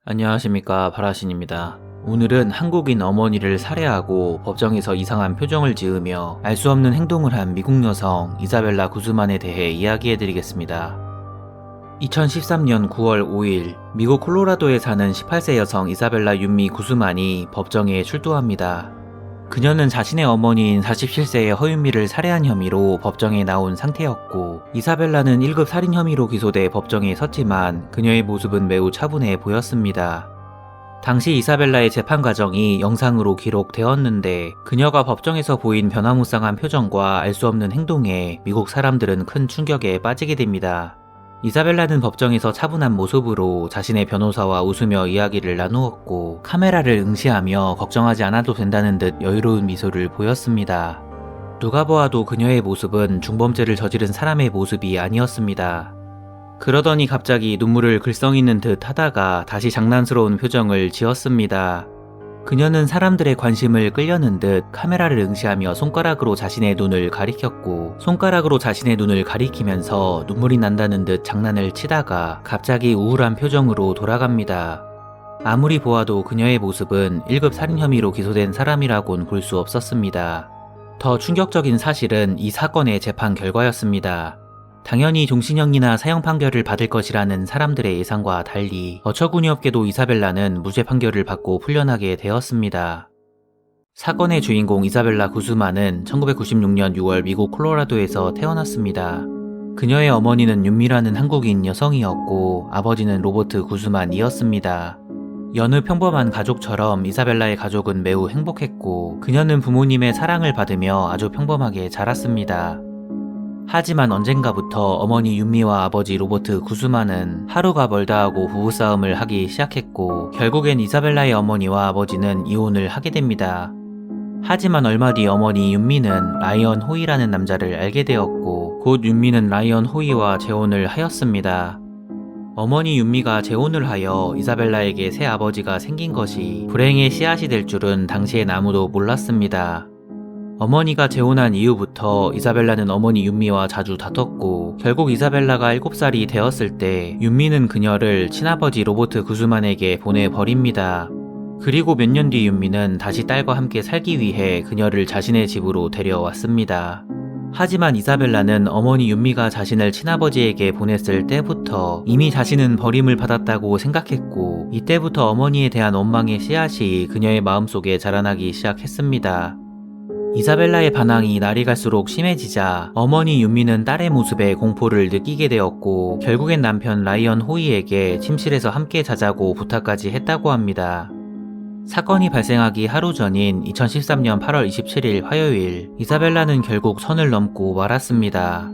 안녕하십니까, 바라신입니다. 오늘은 한국인 어머니를 살해하고 법정에서 이상한 표정을 지으며 알 수 없는 행동을 한 미국 여성 이사벨라 구스만에 대해 이야기해드리겠습니다. 2013년 9월 5일 미국 콜로라도에 사는 18세 여성 이사벨라 윤미 구스만이 법정에 출두합니다. 그녀는 자신의 어머니인 47세의 허윤미를 살해한 혐의로 법정에 나온 상태였고, 이사벨라는 1급 살인 혐의로 기소돼 법정에 섰지만 그녀의 모습은 매우 차분해 보였습니다. 당시 이사벨라의 재판 과정이 영상으로 기록되었는데, 그녀가 법정에서 보인 변화무쌍한 표정과 알 수 없는 행동에 미국 사람들은 큰 충격에 빠지게 됩니다. 이사벨라는 법정에서 차분한 모습으로 자신의 변호사와 웃으며 이야기를 나누었고, 카메라를 응시하며 걱정하지 않아도 된다는 듯 여유로운 미소를 보였습니다. 누가 보아도 그녀의 모습은 중범죄를 저지른 사람의 모습이 아니었습니다. 그러더니 갑자기 눈물을 글썽이는 듯 하다가 다시 장난스러운 표정을 지었습니다. 그녀는 사람들의 관심을 끌려는 듯 카메라를 응시하며 손가락으로 자신의 눈을 가리켰고, 손가락으로 자신의 눈을 가리키면서 눈물이 난다는 듯 장난을 치다가 갑자기 우울한 표정으로 돌아갑니다. 아무리 보아도 그녀의 모습은 1급 살인 혐의로 기소된 사람이라곤 볼 수 없었습니다. 더 충격적인 사실은 이 사건의 재판 결과였습니다. 당연히 종신형이나 사형 판결을 받을 것이라는 사람들의 예상과 달리 어처구니없게도 이사벨라는 무죄 판결을 받고 풀려나게 되었습니다. 사건의 주인공 이사벨라 구스만은 1996년 6월 미국 콜로라도에서 태어났습니다. 그녀의 어머니는 윤미라는 한국인 여성이었고, 아버지는 로버트 구스만이었습니다. 여느 평범한 가족처럼 이사벨라의 가족은 매우 행복했고, 그녀는 부모님의 사랑을 받으며 아주 평범하게 자랐습니다. 하지만 언젠가부터 어머니 윤미와 아버지 로버트 구스만은 하루가 멀다 하고 부부싸움을 하기 시작했고, 결국엔 이사벨라의 어머니와 아버지는 이혼을 하게 됩니다. 하지만 얼마 뒤 어머니 윤미는 라이언 호이라는 남자를 알게 되었고, 곧 윤미는 라이언 호이와 재혼을 하였습니다. 어머니 윤미가 재혼을 하여 이사벨라에게 새 아버지가 생긴 것이 불행의 씨앗이 될 줄은 당시엔 아무도 몰랐습니다. 어머니가 재혼한 이후부터 이사벨라는 어머니 윤미와 자주 다퉜고, 결국 이사벨라가 7살이 되었을 때 윤미는 그녀를 친아버지 로버트 구스만에게 보내버립니다. 그리고 몇 년 뒤 윤미는 다시 딸과 함께 살기 위해 그녀를 자신의 집으로 데려왔습니다. 하지만 이사벨라는 어머니 윤미가 자신을 친아버지에게 보냈을 때부터 이미 자신은 버림을 받았다고 생각했고, 이때부터 어머니에 대한 원망의 씨앗이 그녀의 마음속에 자라나기 시작했습니다. 이사벨라의 반항이 날이 갈수록 심해지자 어머니 윤미는 딸의 모습에 공포를 느끼게 되었고, 결국엔 남편 라이언 호이에게 침실에서 함께 자자고 부탁까지 했다고 합니다. 사건이 발생하기 하루 전인 2013년 8월 27일 화요일, 이사벨라는 결국 선을 넘고 말았습니다.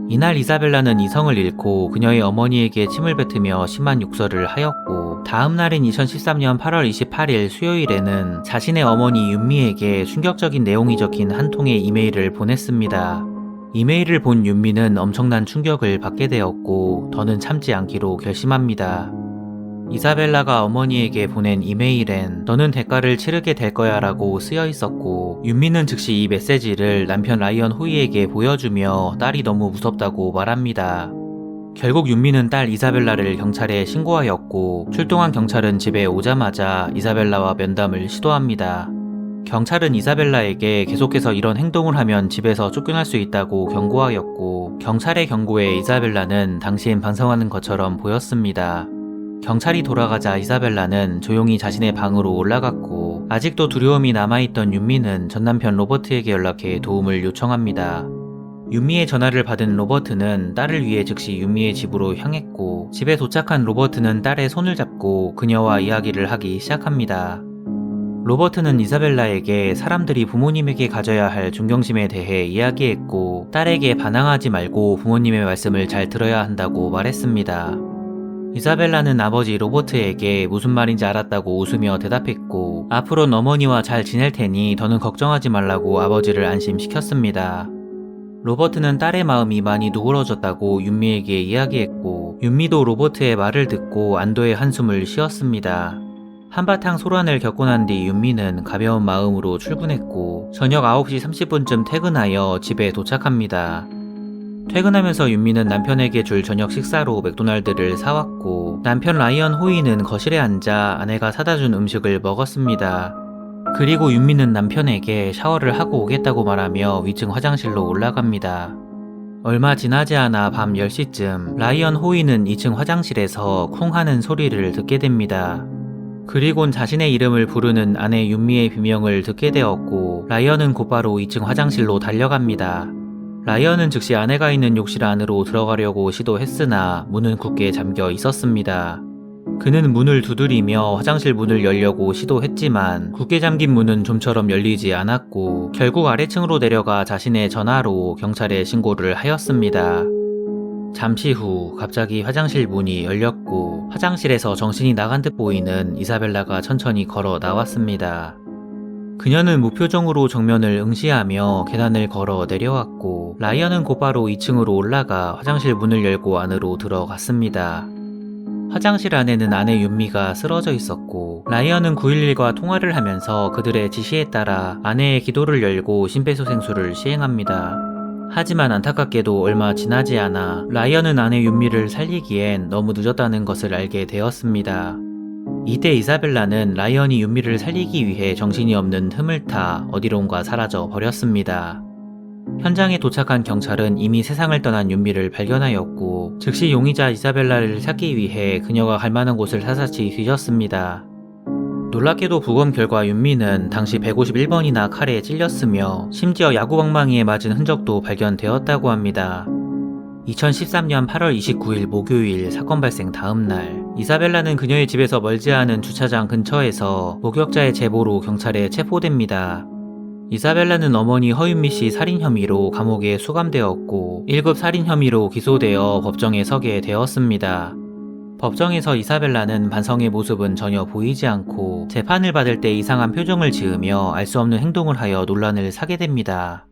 이날 이사벨라는 이성을 잃고 그녀의 어머니에게 침을 뱉으며 심한 욕설을 하였고, 다음 날인 2013년 8월 28일 수요일에는 자신의 어머니 윤미에게 충격적인 내용이 적힌 한 통의 이메일을 보냈습니다. 이메일을 본 윤미는 엄청난 충격을 받게 되었고, 더는 참지 않기로 결심합니다. 이사벨라가 어머니에게 보낸 이메일엔 너는 대가를 치르게 될 거야 라고 쓰여 있었고, 윤미는 즉시 이 메시지를 남편 라이언 호이에게 보여주며 딸이 너무 무섭다고 말합니다. 결국 윤미는 딸 이사벨라를 경찰에 신고하였고, 출동한 경찰은 집에 오자마자 이사벨라와 면담을 시도합니다. 경찰은 이사벨라에게 계속해서 이런 행동을 하면 집에서 쫓겨날 수 있다고 경고하였고, 경찰의 경고에 이사벨라는 당시엔 반성하는 것처럼 보였습니다. 경찰이 돌아가자 이사벨라는 조용히 자신의 방으로 올라갔고, 아직도 두려움이 남아있던 윤미는 전남편 로버트에게 연락해 도움을 요청합니다. 윤미의 전화를 받은 로버트는 딸을 위해 즉시 윤미의 집으로 향했고, 집에 도착한 로버트는 딸의 손을 잡고 그녀와 이야기를 하기 시작합니다. 로버트는 이사벨라에게 사람들이 부모님에게 가져야 할 존경심에 대해 이야기했고, 딸에게 반항하지 말고 부모님의 말씀을 잘 들어야 한다고 말했습니다. 이사벨라는 아버지 로버트에게 무슨 말인지 알았다고 웃으며 대답했고, 앞으로는 어머니와 잘 지낼 테니 더는 걱정하지 말라고 아버지를 안심시켰습니다. 로버트는 딸의 마음이 많이 누그러졌다고 윤미에게 이야기했고, 윤미도 로버트의 말을 듣고 안도의 한숨을 쉬었습니다. 한바탕 소란을 겪고 난 뒤 윤미는 가벼운 마음으로 출근했고, 저녁 9시 30분쯤 퇴근하여 집에 도착합니다. 퇴근하면서 윤미는 남편에게 줄 저녁 식사로 맥도날드를 사왔고 남편 라이언 호이는 거실에 앉아 아내가 사다 준 음식을 먹었습니다. 그리고 윤미는 남편에게 샤워를 하고 오겠다고 말하며 위층 화장실로 올라갑니다. 얼마 지나지 않아 밤 10시쯤 라이언 호이는 2층 화장실에서 쿵 하는 소리를 듣게 됩니다. 그리곤 자신의 이름을 부르는 아내 윤미의 비명을 듣게 되었고 라이언은 곧바로 2층 화장실로 달려갑니다. 라이언은 즉시 아내가 있는 욕실 안으로 들어가려고 시도했으나 문은 굳게 잠겨 있었습니다. 그는 문을 두드리며 화장실 문을 열려고 시도했지만 굳게 잠긴 문은 좀처럼 열리지 않았고 결국 아래층으로 내려가 자신의 전화로 경찰에 신고를 하였습니다. 잠시 후 갑자기 화장실 문이 열렸고 화장실에서 정신이 나간 듯 보이는 이사벨라가 천천히 걸어 나왔습니다. 그녀는 무표정으로 정면을 응시하며 계단을 걸어 내려왔고 라이언은 곧바로 2층으로 올라가 화장실 문을 열고 안으로 들어갔습니다. 화장실 안에는 아내 윤미가 쓰러져 있었고 라이언은 911과 통화를 하면서 그들의 지시에 따라 아내의 기도를 열고 심폐소생술을 시행합니다. 하지만 안타깝게도 얼마 지나지 않아 라이언은 아내 윤미를 살리기엔 너무 늦었다는 것을 알게 되었습니다. 이때 이사벨라는 라이언이 윤미를 살리기 위해 정신이 없는 틈을 타 어디론가 사라져 버렸습니다. 현장에 도착한 경찰은 이미 세상을 떠난 윤미를 발견하였고 즉시 용의자 이사벨라를 찾기 위해 그녀가 갈 만한 곳을 샅샅이 뒤졌습니다. 놀랍게도 부검 결과 윤미는 당시 151번이나 칼에 찔렸으며 심지어 야구방망이에 맞은 흔적도 발견되었다고 합니다. 2013년 8월 29일 목요일 사건 발생 다음날 이사벨라는 그녀의 집에서 멀지 않은 주차장 근처에서 목격자의 제보로 경찰에 체포됩니다. 이사벨라는 어머니 허윤미 씨 살인 혐의로 감옥에 수감되었고 1급 살인 혐의로 기소되어 법정에 서게 되었습니다. 법정에서 이사벨라는 반성의 모습은 전혀 보이지 않고 재판을 받을 때 이상한 표정을 지으며 알 수 없는 행동을 하여 논란을 사게 됩니다.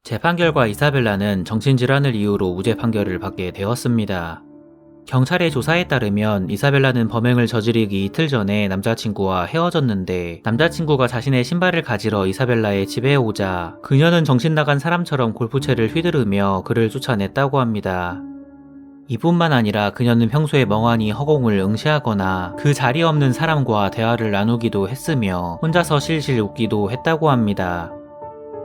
재판 결과 이사벨라는 정신질환을 이유로 무죄 판결을 받게 되었습니다. 경찰의 조사에 따르면 이사벨라는 범행을 저지르기 이틀 전에 남자친구와 헤어졌는데 남자친구가 자신의 신발을 가지러 이사벨라의 집에 오자 그녀는 정신 나간 사람처럼 골프채를 휘두르며 그를 쫓아냈다고 합니다. 이뿐만 아니라 그녀는 평소에 멍하니 허공을 응시하거나 그 자리에 없는 사람과 대화를 나누기도 했으며 혼자서 실실 웃기도 했다고 합니다.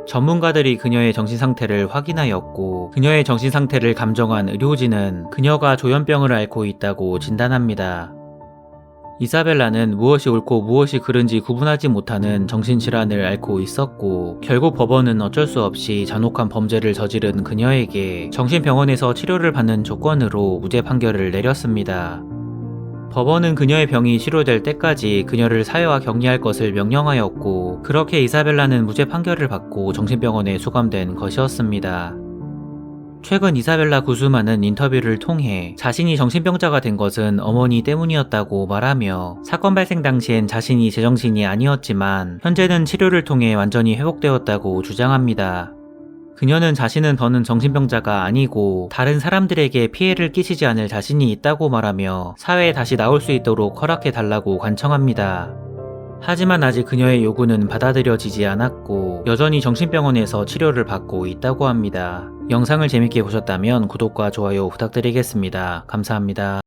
전문가들이 그녀의 정신상태를 확인하였고 그녀의 정신상태를 감정한 의료진은 그녀가 조현병을 앓고 있다고 진단합니다. 이사벨라는 무엇이 옳고 무엇이 그른지 구분하지 못하는 정신질환을 앓고 있었고 결국 법원은 어쩔 수 없이 잔혹한 범죄를 저지른 그녀에게 정신병원에서 치료를 받는 조건으로 무죄 판결을 내렸습니다. 법원은 그녀의 병이 치료될 때까지 그녀를 사회와 격리할 것을 명령하였고 그렇게 이사벨라는 무죄 판결을 받고 정신병원에 수감된 것이었습니다. 최근 이사벨라 구스만은 인터뷰를 통해 자신이 정신병자가 된 것은 어머니 때문이었다고 말하며 사건 발생 당시엔 자신이 제정신이 아니었지만 현재는 치료를 통해 완전히 회복되었다고 주장합니다. 그녀는 자신은 더는 정신병자가 아니고 다른 사람들에게 피해를 끼치지 않을 자신이 있다고 말하며 사회에 다시 나올 수 있도록 허락해달라고 간청합니다. 하지만 아직 그녀의 요구는 받아들여지지 않았고 여전히 정신병원에서 치료를 받고 있다고 합니다. 영상을 재밌게 보셨다면 구독과 좋아요 부탁드리겠습니다. 감사합니다.